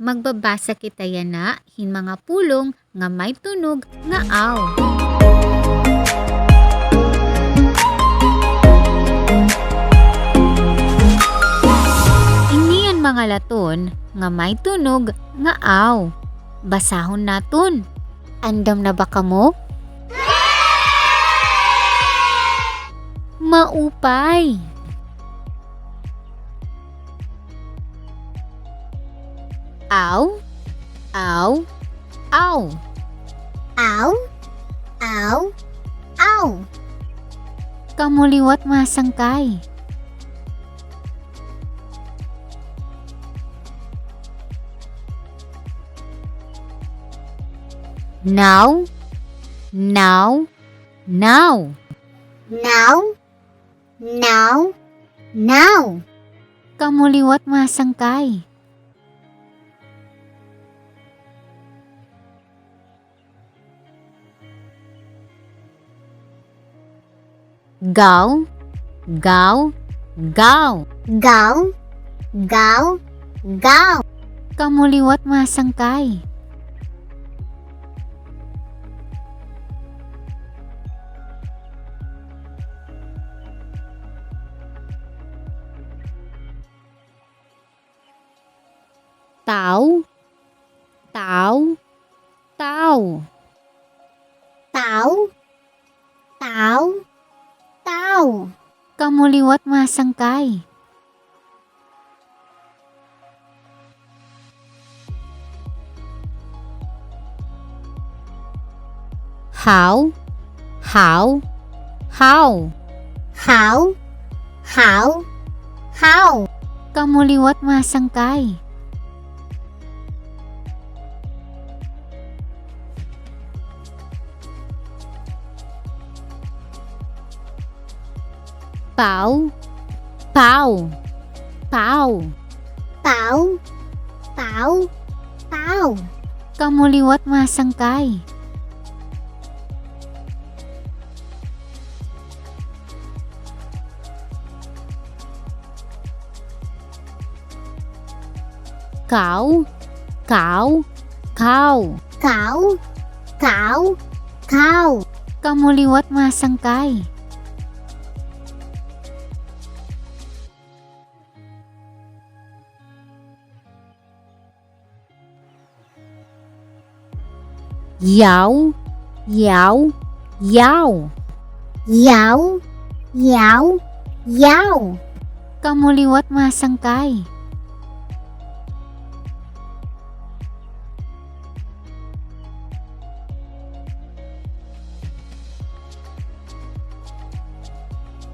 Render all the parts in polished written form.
Magbabasa kita yana hin mga pulong nga may tunog nga aw. Iniyan mga laton nga may tunog nga aw. Basahon naton. Andam na ba kamo? Maupay. Aw, aw, aw. Aw, aw, aw. Kamuliwat masangkay. Now, now, now. Now, now, now. Kamuliwat masangkay. Gaw, gaw, gaw. Gaw, gaw, gaw. Kamuliwat masangkay. Tao, tao, tao. Tao, tao, tao. Kamuliwat masangkay. How, how, how. How, how, how. Kamuliwat masangkay. Pau, pau, pau. Pau, pau, pau. Kamuliwat masangkay. Kau, kau, kau. Kau, kau, kau. Kamuliwat masangkay. Yaw, yaw, yaw. Yaw, yaw, yaw. Kamuliwat masangkay.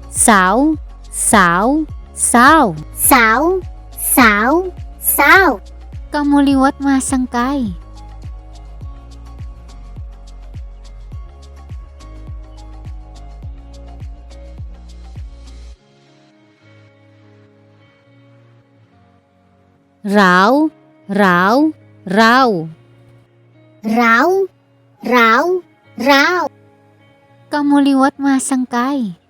Saw, saw, saw. Saw, saw, saw. Kamuliwat masangkay. Raw, raw, raw. Raw, raw, raw. Kamuliwat masangkay.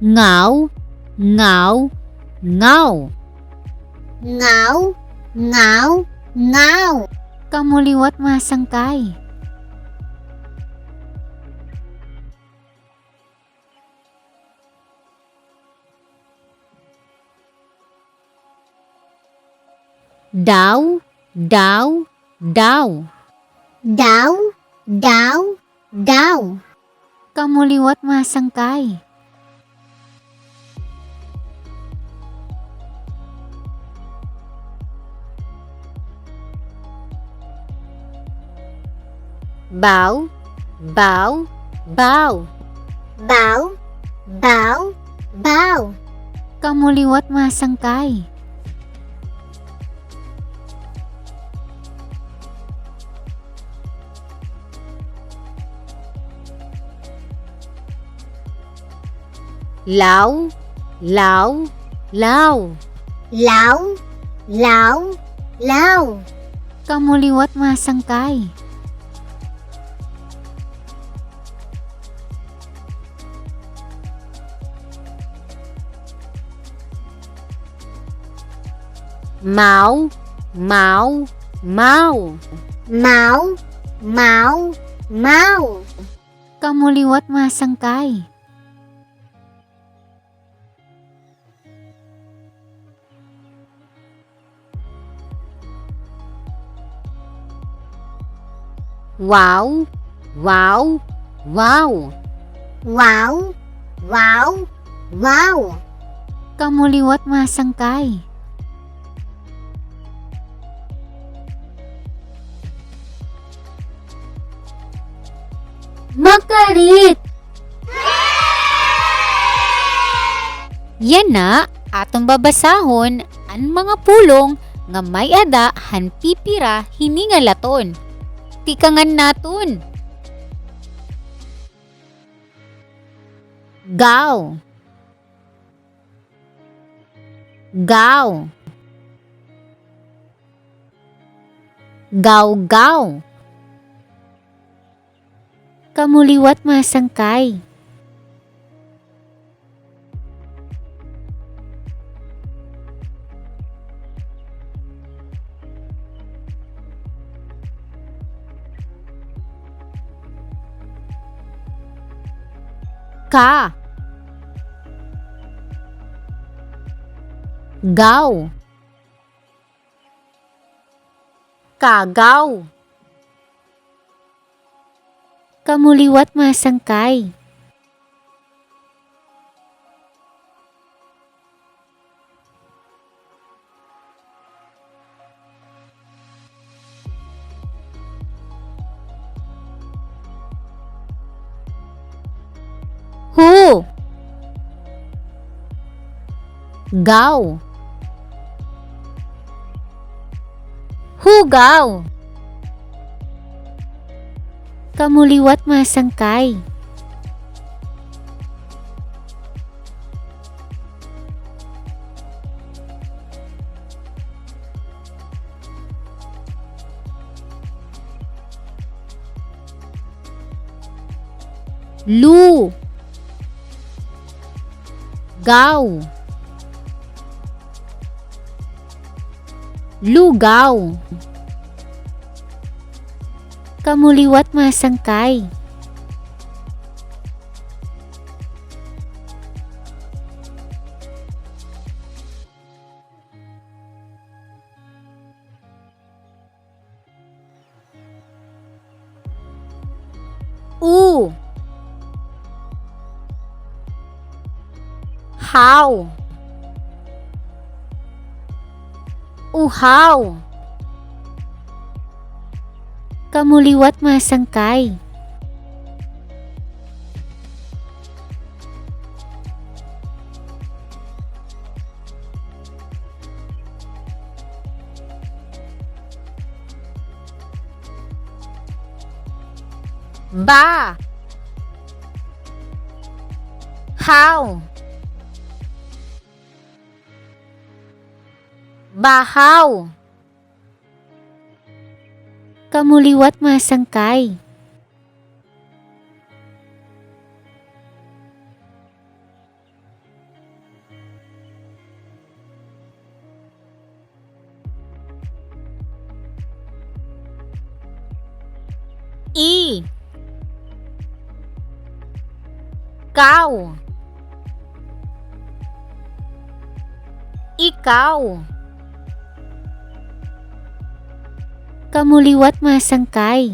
Ngaw, ngaw, ngaw. Ngaw, ngaw, ngaw. Kamuliwat masangkay. Daw, daw, daw. Daw, daw, daw. Kamuliwat masangkay. Baw, baw, baw. Baw, baw, baw. Kamuliwat masangkay. Law, law, law. Law, law, law. Kamuliwat masangkay. Mau, mau, mau. Máu, máu, máu. Kamuliwat masangkay. Wow, wow, wow. Wow, wow, wow. Kamuliwat masangkay. Makarit! Yan na, atong babasahon ang mga pulong nga may ada han pipira hiningalaton. Tikangan naton. Gaw. Gaw. Gaw-gaw. Kamuliwat masangkay. Ka. Gaw. Kagaw. Kamuliwat masangkay. Hu. Gaw. Hugaw. Kamuliwat masangkay. Lu. Gaw. Lugaw. Kamuliwat masangkay. U. Haw. Uhaw. Kamuliwat masangkay. Ba. Haw. Bahaw. Kamuliwat masangkay. I. Kaw. Ikaw. Kamuliwat masangkay.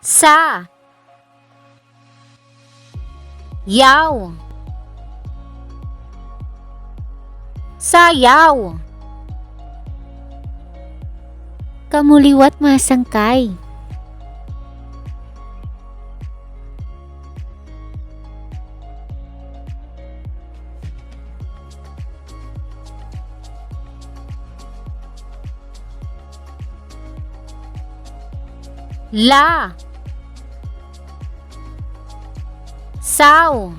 Sa. Yaw. Sayaw. Kamuliwat masangkay. La. Saw.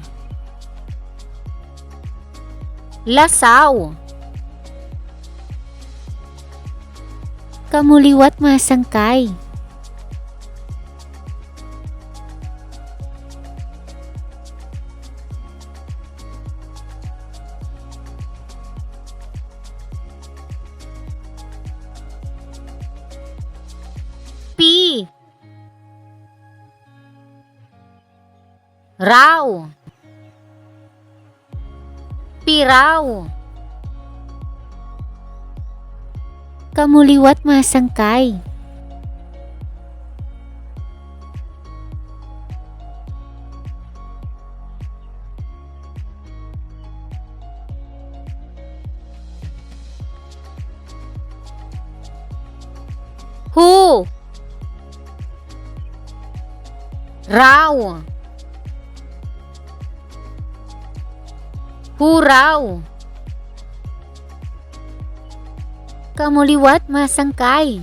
Lasaw. Kamuliwat masangkay. Pi. Raw. Piraw. Kamuliwat masangkay. Hu. Raw. Huraw. Kamuliwat masangkay.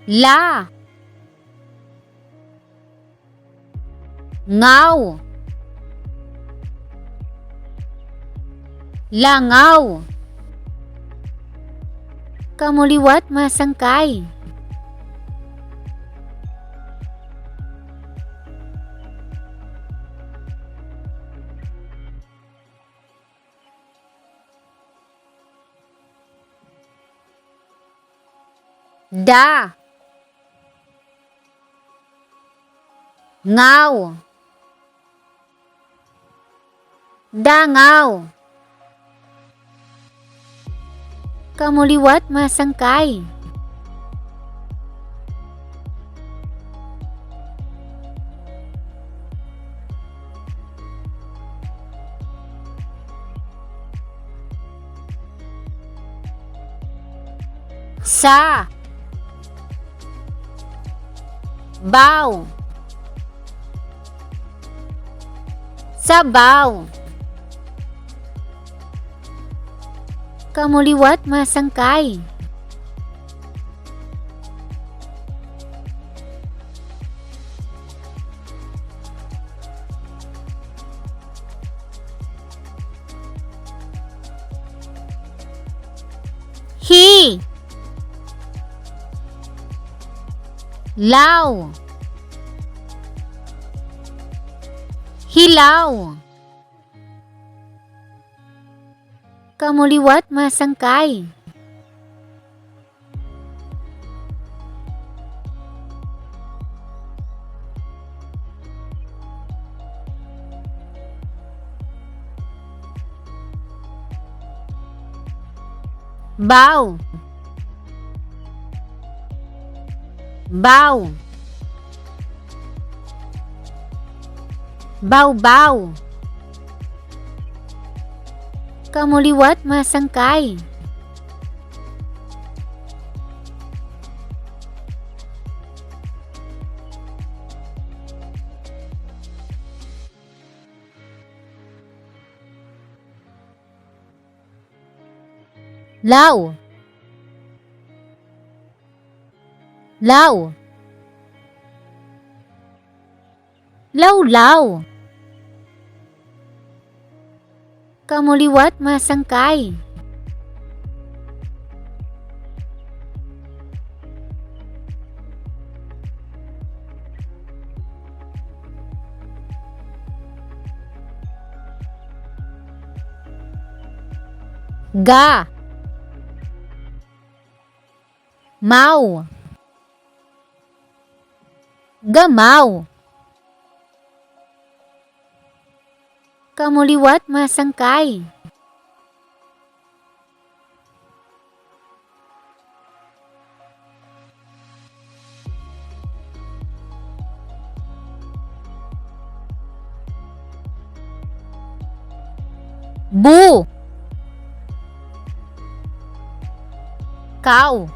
La. Ngaw. Langaw. Kamuliwat masangkay. Da. Ngaw. Dangaw. Kamuliwat masangkay. Sa. Baw. Sabaw. Kamuliwat masangkay. Hi. Law. Hilaw. Kamuliwat masangkay. Baw. Baw. Baw-baw. Kamuliwat masangkay. Law. Law. Law-law. Kamuliwat masangkay. Ga. Maw. Gamaw. Kamuliwat masangkay. Bu. Kaw.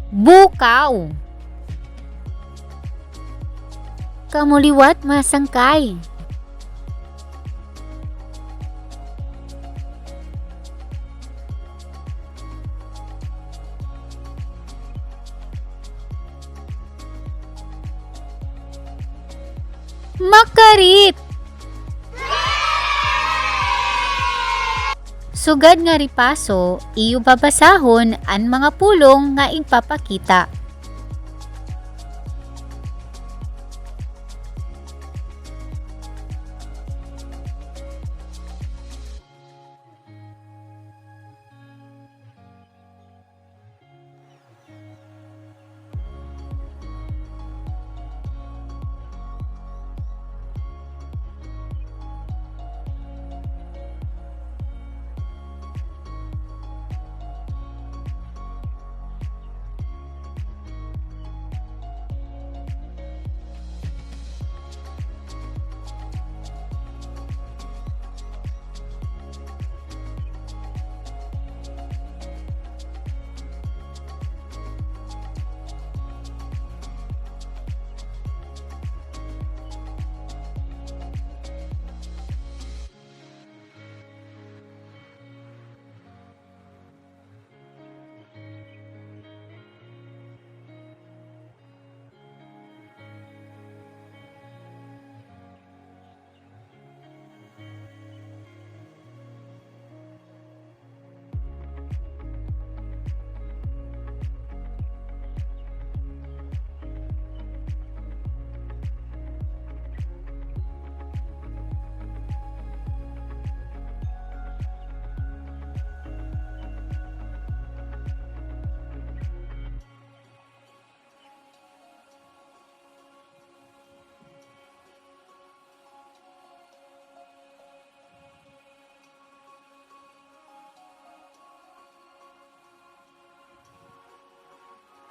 Bukaw. Kamuliwat masangkay. Makarit! Sugad nga ripaso, iyo babasahon ang mga pulong nga ipapakita.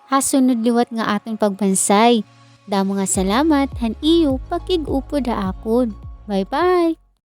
Hasunod liwat nga aton pagbansay. Damo nga salamat han iyo pakig-upod ha akon. Bye-bye!